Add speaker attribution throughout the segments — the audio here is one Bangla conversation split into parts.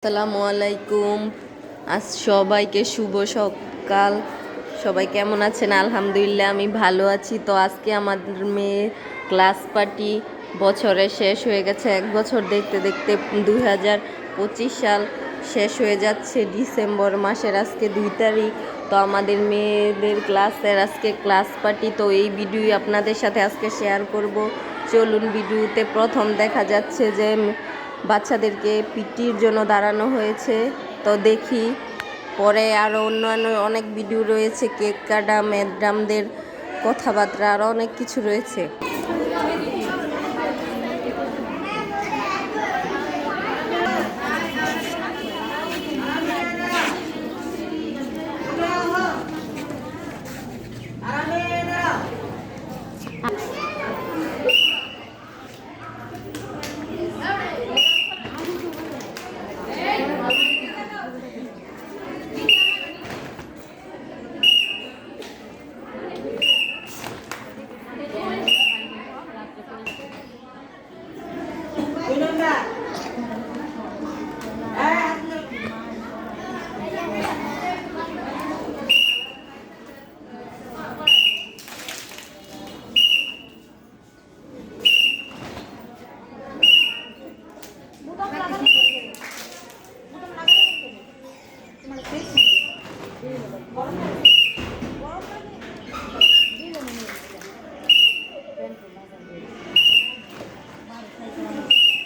Speaker 1: আসসালামু আলাইকুম। আজ সবাইকে শুভ সকাল। সবাই কেমন আছেন? আলহামদুলিল্লাহ আমি ভালো আছি। তো আজকে আমাদের মেয়ে ক্লাস পার্টি বছরের শেষ হয়ে গেছে। এক বছর দেখতে দেখতে 2025 সাল শেষ হয়ে যাচ্ছে। ডিসেম্বর মাসের আজকে 2 তারিখ। তো আমাদের মেয়েদের ক্লাসের আজকে ক্লাস পার্টি। তো এই ভিডিও আপনাদের সাথে আজকে শেয়ার করব। চলুন, ভিডিওতে প্রথম দেখা যাচ্ছে যে বাচ্চাদেরকে পিটির জন্য দাঁড়ানো হয়েছে। তো দেখি পরে আরও অন্যান্য অনেক ভিডিও রয়েছে, কেক কাটা, ম্যাডামদের কথাবার্তা, আরও অনেক কিছু রয়েছে।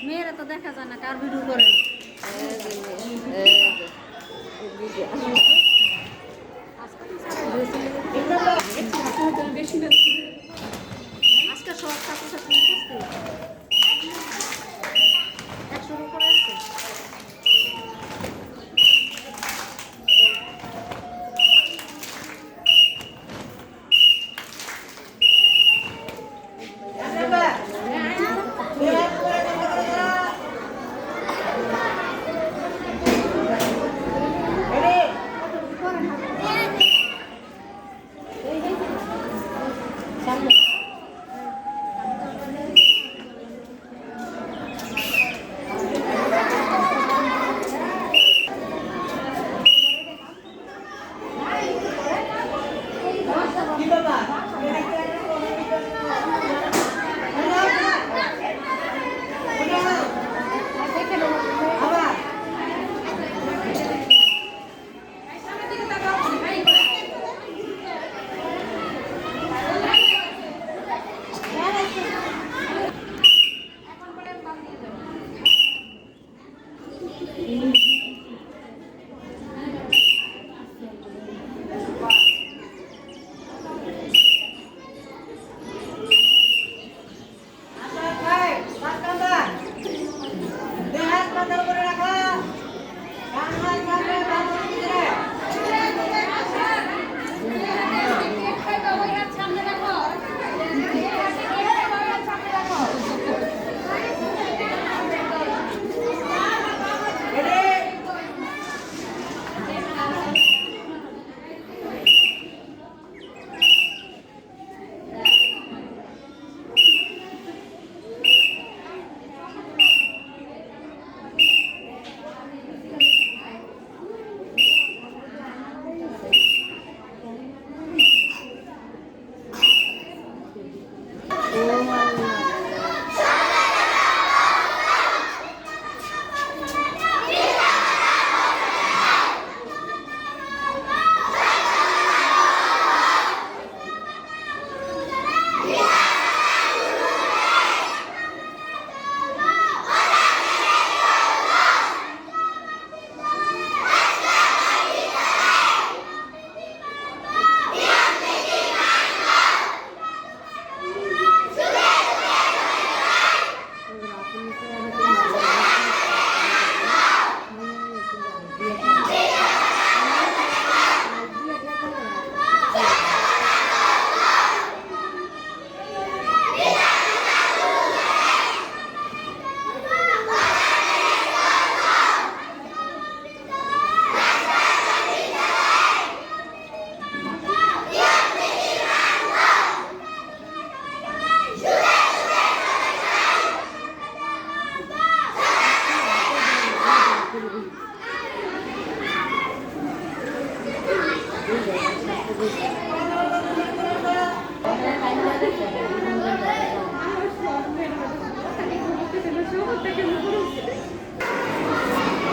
Speaker 2: মেয়েরা তো দেখা যায় না, কার ভিডিও করেন? আজকে সব ছাত্রছাত্রী উপস্থিত 100-র উপরে আসছে।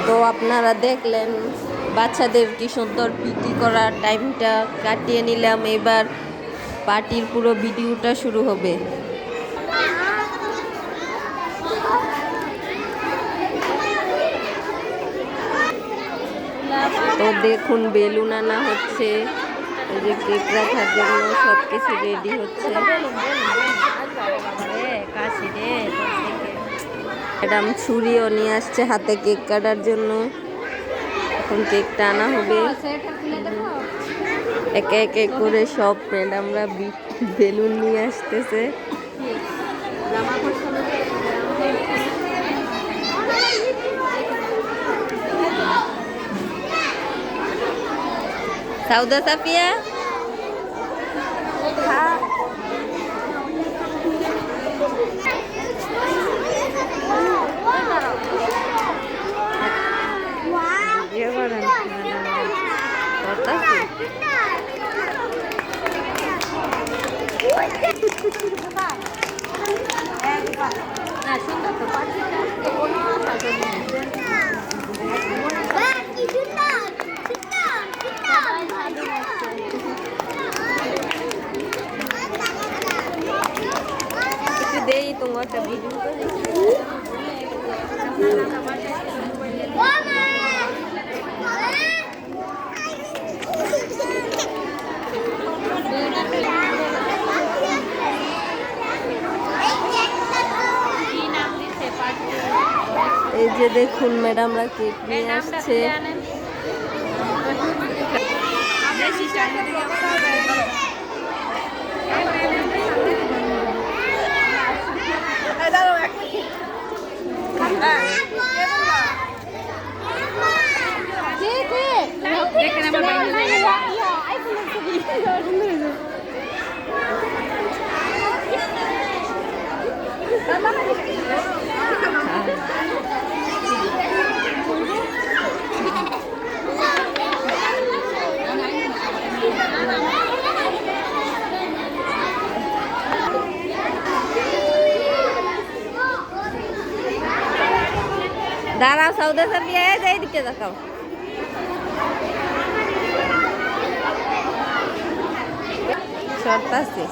Speaker 1: তো আপনারা দেখলেন বাচ্চাদের কি সুন্দর পিটি করার টাইমটা কাটিয়ে নিলাম। এবার পার্টির পুরো ভিডিওটা শুরু হবে। তো দেখুন বেলুন আনা হচ্ছে, এই যে কেক রাখার জন্য সব কিছু রেডি হচ্ছে। ম্যাডাম ছুরিও নিয়ে আসছে হাতে কেক কাটার জন্য। এখন কেকটা আনা হবে। একে একে করে সব ম্যাডামরা বেলুন নিয়ে আসতেছে। সাউদা সাফিয়া দেই তোমার একটা ভিডিও করে। এই যে দেখুন ম্যাডামরা কেক নিয়ে আসছে। দাঁড়াও সাউদা সাফিয়া, যাই দিকে দেখাও। শর্ট আছে।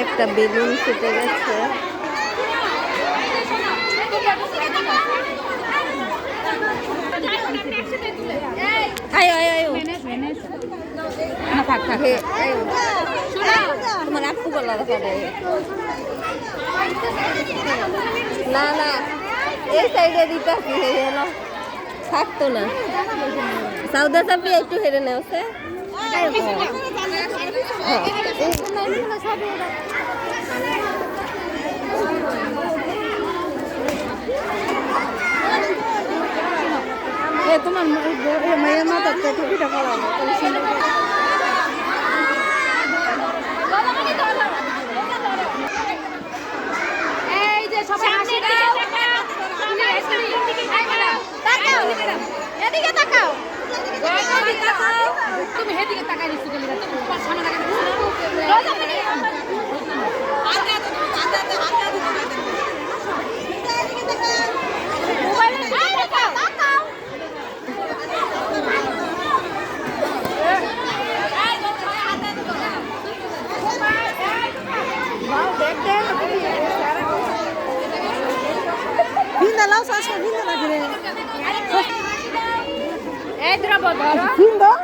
Speaker 1: একটা বেলুন ফুটে গেছে। তোমার আপু বলা না না, এই সাইডে দিতে থাকতো না। সাউদা সাফিয়া একটু হেরে নেও। তোমার মায়ের মাথা টুপিটা পড়াবো।
Speaker 2: এই যে সবাই হাসি দাও। এদিকে তাকাও। তুমি এদিকে তাকাই দিছো কেন? তুমি সামনে তাকাই দিছো। এই দ্রব ধরো। হাসি দাও।